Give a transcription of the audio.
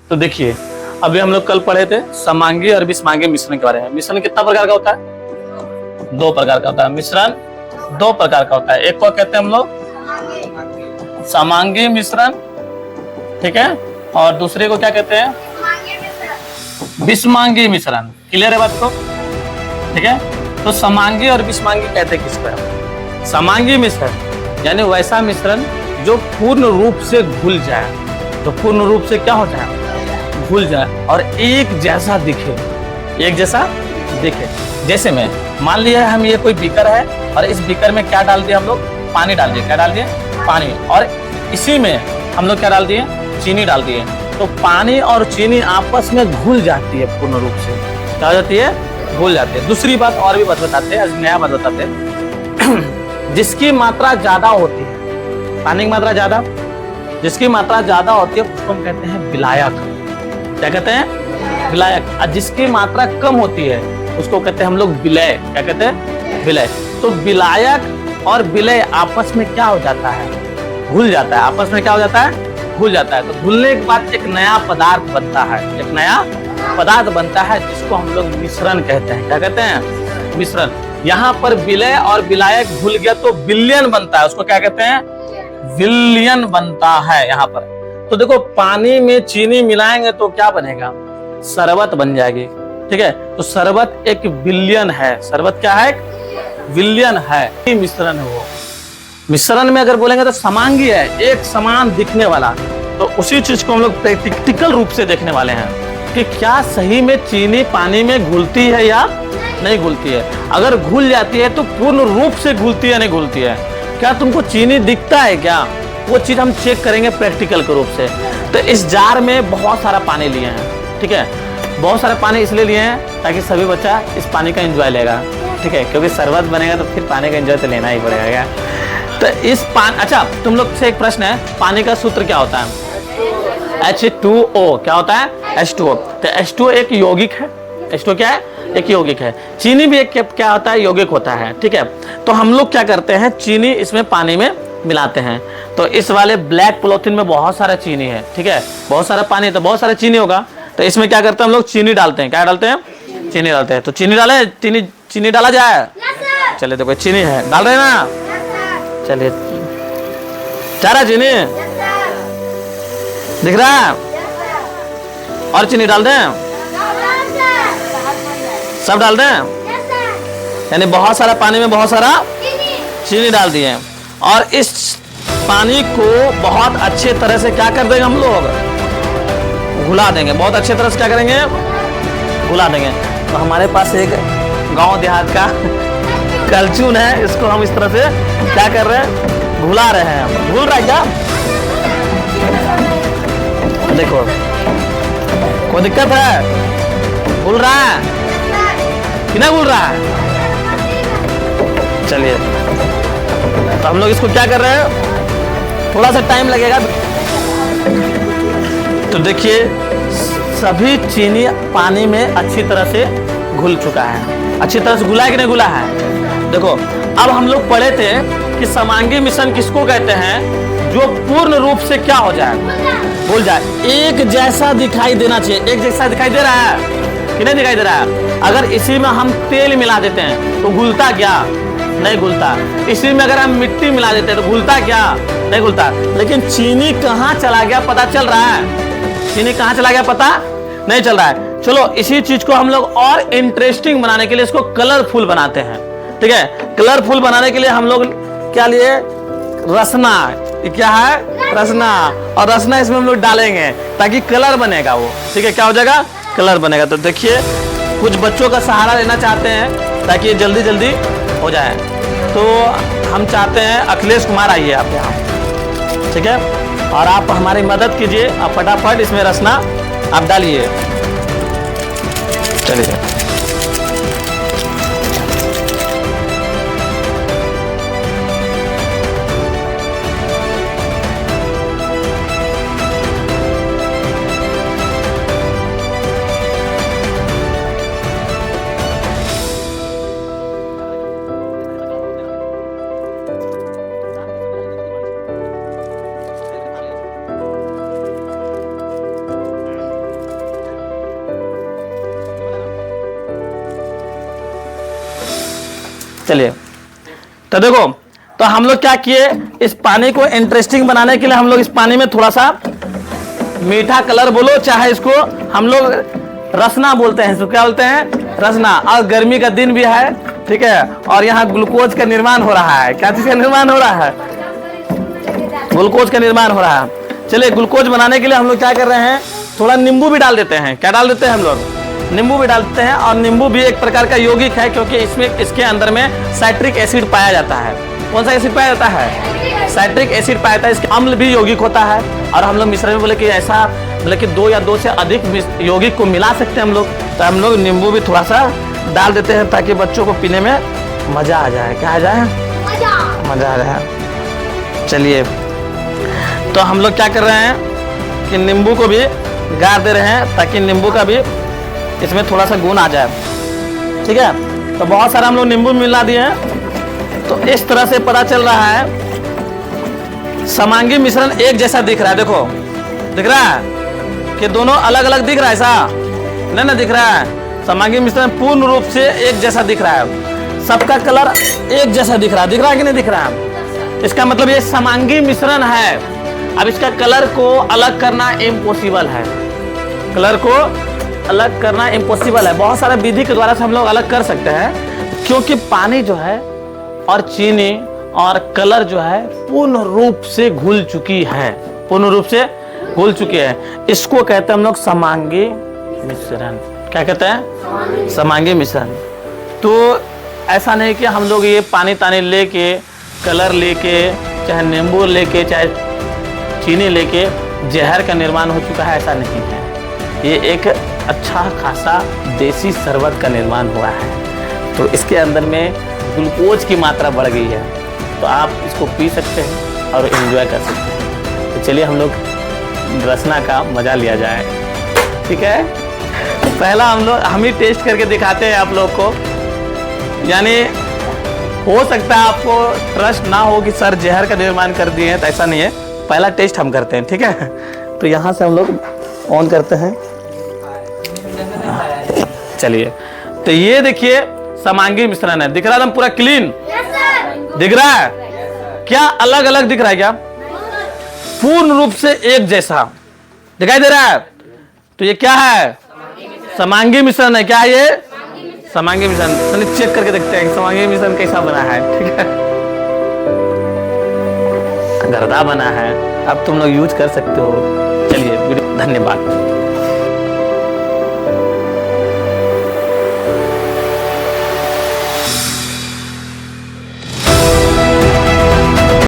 तो देखिए, अभी हम लोग कल पढ़े थे समांगी और विषमांगी मिश्रण के बारे में। मिश्रण कितना प्रकार का होता है? 2 प्रकार का होता है। मिश्रण 2 प्रकार का होता है। एक को कहते हैं हम लोग समांगी मिश्रण, ठीक है, और दूसरे को क्या कहते हैं? विषमांगी मिश्रण। क्लियर है बात को? ठीक है। तो समांगी और विषमांगी कहते हैं किसको? समांगी मिश्रण यानी वैसा मिश्रण जो पूर्ण रूप से घुल जाए, तो पूर्ण रूप से क्या हो जाए? घुल जाए और एक जैसा दिखे, एक जैसा दिखे। जैसे में मान लिया हम ये कोई बीकर है और इस बीकर में क्या डाल दिया हम लोग? पानी डाल दिए। क्या डाल दिए? पानी। और इसी में हम लोग क्या डाल दिए? चीनी डाल दिए। तो पानी और चीनी आपस में घुल जाती है पूर्ण रूप से। क्या हो जाती है? घुल जाती है। दूसरी बात और भी बताते हैं, नया बात बताते हैं। जिसकी मात्रा ज्यादा होती है, पानी की मात्रा ज्यादा, जिसकी मात्रा ज्यादा होती है उसको हम कहते हैं विलायक। क्या कहते हैं? विलायक। और जिसकी मात्रा कम होती है उसको कहते हैं हम लोग विलय। क्या कहते हैं? विलय। तो विलायक और विलय आपस में क्या हो जाता है? घुल जाता है। आपस में क्या हो जाता है? घुल जाता है। तो घुलने के बाद एक नया पदार्थ बनता है, एक नया पदार्थ बनता है जिसको हम लोग मिश्रण कहते हैं। क्या कहते हैं? मिश्रण। यहाँ पर विलय और विलायक घुल गया तो विलयन बनता है। उसको क्या कहते हैं? विलयन बनता है यहाँ पर। तो देखो, पानी में चीनी मिलाएंगे तो क्या बनेगा? शरबत बन जाएगी। ठीक है। तो शरबत एक विलयन है। शरबत क्या है? एक विलयन है। मिश्रण है वो। मिश्रण में अगर बोलेंगे तो समांगी है, एक समान दिखने वाला। तो उसी चीज को हम लोग प्रैक्टिकल रूप से देखने वाले हैं कि क्या सही में चीनी पानी में घुलती है या नहीं घुलती है। अगर घुल जाती है तो पूर्ण रूप से घुलती है, नहीं घुलती है। क्या तुमको चीनी दिखता है क्या? वो चीज हम चेक करेंगे प्रैक्टिकल के रूप से। तो इस जार में बहुत सारा पानी लिए हैं। ठीक है। बहुत सारा पानी इसलिए लिए हैं ताकि सभी बच्चा इस पानी का एंजॉय लेगा। ठीक है। क्योंकि शरबत बनेगा तो फिर पानी का एंजॉय तो लेना ही पड़ेगा। तो इस पानी, अच्छा तुम लोग से एक प्रश्न है, पानी का सूत्र क्या होता है? H2O। क्या होता है? H2O। तो H2O एक यौगिक है। H2O क्या है? एक यौगिक है। चीनी भी एक क्या होता है? यौगिक होता है। ठीक है। तो हम लोग क्या करते हैं? चीनी इसमें पानी में मिलाते हैं। तो इस वाले ब्लैक पॉलिथीन में बहुत सारा चीनी है। ठीक है। बहुत सारा पानी तो बहुत सारा चीनी होगा। तो इसमें क्या करते हैं हम लोग? चीनी डालते हैं। क्या डालते हैं? चीनी डालते हैं। तो चीनी डाले, चीनी डाला जाए। चलिए देखो, चीनी है, डाल रहे ना? चलिए, चारा चीनी दिख रहा है? और चीनी डाल दें? सब डाल दें? यानी बहुत सारा पानी में बहुत सारा चीनी डाल दिए। और इस पानी को बहुत अच्छे तरह से क्या कर देंगे हम लोग? घुला देंगे। बहुत अच्छे तरह से क्या करेंगे? घुला देंगे। तो हमारे पास एक गांव देहात का कलचून है, इसको हम इस तरह से क्या कर रहे हैं? घुला रहे हैं। घुल रहा है क्या? देखो, कोई दिक्कत है? घुल रहा है कि नहीं घुल रहा है? चलिए, तो हम लोग इसको क्या कर रहे हैं? थोड़ा सा टाइम लगेगा। तो देखिए, सभी चीनी पानी में अच्छी तरह से घुल चुका है। अच्छी तरह से घुला है कि नहीं घुला है? देखो, अब हम लोग पढ़े थे कि समांगी मिश्रण किसको कहते हैं? जो पूर्ण रूप से क्या हो जाए? घुल जाए। एक जैसा दिखाई देना चाहिए। एक जैसा दिखाई दे रहा है कि नहीं दिखाई दे रहा है? अगर इसी में हम तेल मिला देते हैं तो घुलता क्या? नहीं घुलता। इसी में अगर हम मिट्टी मिला देते हैं तो घुलता क्या? नहीं घुलता। लेकिन चीनी कहाँ चला गया पता चल रहा है? चीनी कहाँ चला गया पता नहीं चल रहा है। चलो, इसी चीज को हम लोग और इंटरेस्टिंग बनाने के लिए इसको कलरफुल बनाते हैं। ठीक है। कलरफुल बनाने के लिए हम लोग क्या लिए? रसना। ये क्या है? रसना। और रसना इसमें हम लोग डालेंगे ताकि कलर बनेगा वो। ठीक है। क्या हो जाएगा? कलर बनेगा। तो देखिए, कुछ बच्चों का सहारा लेना चाहते हैं ताकि ये जल्दी जल्दी हो जाए। तो हम चाहते हैं अखिलेश कुमार आइए आप यहाँ। ठीक है। और आप हमारी मदद कीजिए। आप फटाफट इसमें रसना आप डालिए। चलिए, चलिए, तो देखो, तो हम लोग क्या किए, इस पानी को इंटरेस्टिंग बनाने के लिए हम लोग इस पानी में थोड़ा सा मीठा कलर बोलो, चाहे इसको हम लोग रसना बोलते हैं, इसको क्या बोलते हैं, रसना। और गर्मी का दिन भी है, ठीक है, और यहाँ ग्लूकोज का निर्माण हो रहा है। क्या चीज का निर्माण हो रहा है, ग्लूकोज का निर्माण हो रहा है। चलिए, ग्लूकोज बनाने के लिए हम लोग क्या कर रहे हैं, थोड़ा नींबू भी डाल देते हैं। क्या डाल देते हैं हम लोग, नींबू भी डालते हैं। और नींबू भी एक प्रकार का यौगिक है, क्योंकि इसमें इसके अंदर में साइट्रिक एसिड पाया जाता है। कौन सा एसिड पाया जाता है, साइट्रिक एसिड पाया जाता है। इसके अम्ल भी यौगिक होता है। और हम लोग मिश्रण में बोले कि ऐसा, बोले कि 2 या 2 से अधिक यौगिक को मिला सकते हैं हम लोग, तो हम लोग नींबू भी थोड़ा सा डाल देते हैं, ताकि बच्चों को पीने में मजा आ जाए। क्या आ जाए, मजा आ जाए। चलिए, तो हम लोग क्या कर रहे हैं कि नींबू को भी गाड़ दे रहे हैं, ताकि नींबू का भी इसमें थोड़ा सा गुण आ जाए। ठीक है, तो बहुत सारा हम लोग नींबू मिला दिए हैं। तो इस तरह से पता चल रहा है समांगी मिश्रण एक जैसा दिख रहा है। देखो, दिख रहा है कि दोनों अलग अलग दिख रहा है, ऐसा नहीं ना दिख रहा है। समांगी मिश्रण पूर्ण रूप से एक जैसा दिख रहा है, सबका कलर एक जैसा दिख रहा है। दिख रहा है कि नहीं दिख रहा है, इसका मतलब ये समांगी मिश्रण है। अब इसका कलर को अलग करना इम्पॉसिबल है, कलर को अलग करना इम्पॉसिबल है। बहुत सारे विधि के द्वारा से हम लोग अलग कर सकते हैं, क्योंकि पानी जो है और चीनी और कलर जो है पूर्ण रूप से घुल चुकी है, पूर्ण रूप से घुल चुकी है। इसको कहते हैं हम लोग समांगी मिश्रण। क्या कहते हैं, समांगी मिश्रण। तो ऐसा नहीं कि हम लोग ये पानी तानी लेके, कलर लेके, चाहे नींबू लेके, चाहे चीनी लेके जहर का निर्माण हो चुका है, ऐसा नहीं है। ये एक अच्छा खासा देसी शरबत का निर्माण हुआ है। तो इसके अंदर में ग्लूकोज की मात्रा बढ़ गई है, तो आप इसको पी सकते हैं और एंजॉय कर सकते हैं। तो चलिए, हम लोग रसना का मजा लिया जाए। ठीक है, पहला हम ही टेस्ट करके दिखाते हैं आप लोग को। यानी हो सकता है आपको ट्रस्ट ना हो कि सर जहर का निर्माण कर दिए हैं, तो ऐसा नहीं है। पहला टेस्ट हम करते हैं, ठीक है। तो यहाँ से हम लोग ऑन करते हैं। चलिए, तो ये देखिए समांगी मिश्रण है। दिख रहा है एकदम पूरा क्लीन, दिख रहा है क्या, अलग अलग दिख रहा है क्या, पूर्ण रूप से एक जैसा दिखाई दे रहा है। तो ये क्या है, समांगी मिश्रण है। क्या है ये, समांगी मिश्रण। चलिए चेक करके देखते हैं समांगी मिश्रण कैसा बना है। ठीक है, गर्दा बना है, अब तुम लोग यूज कर सकते हो। चलिए, धन्यवाद।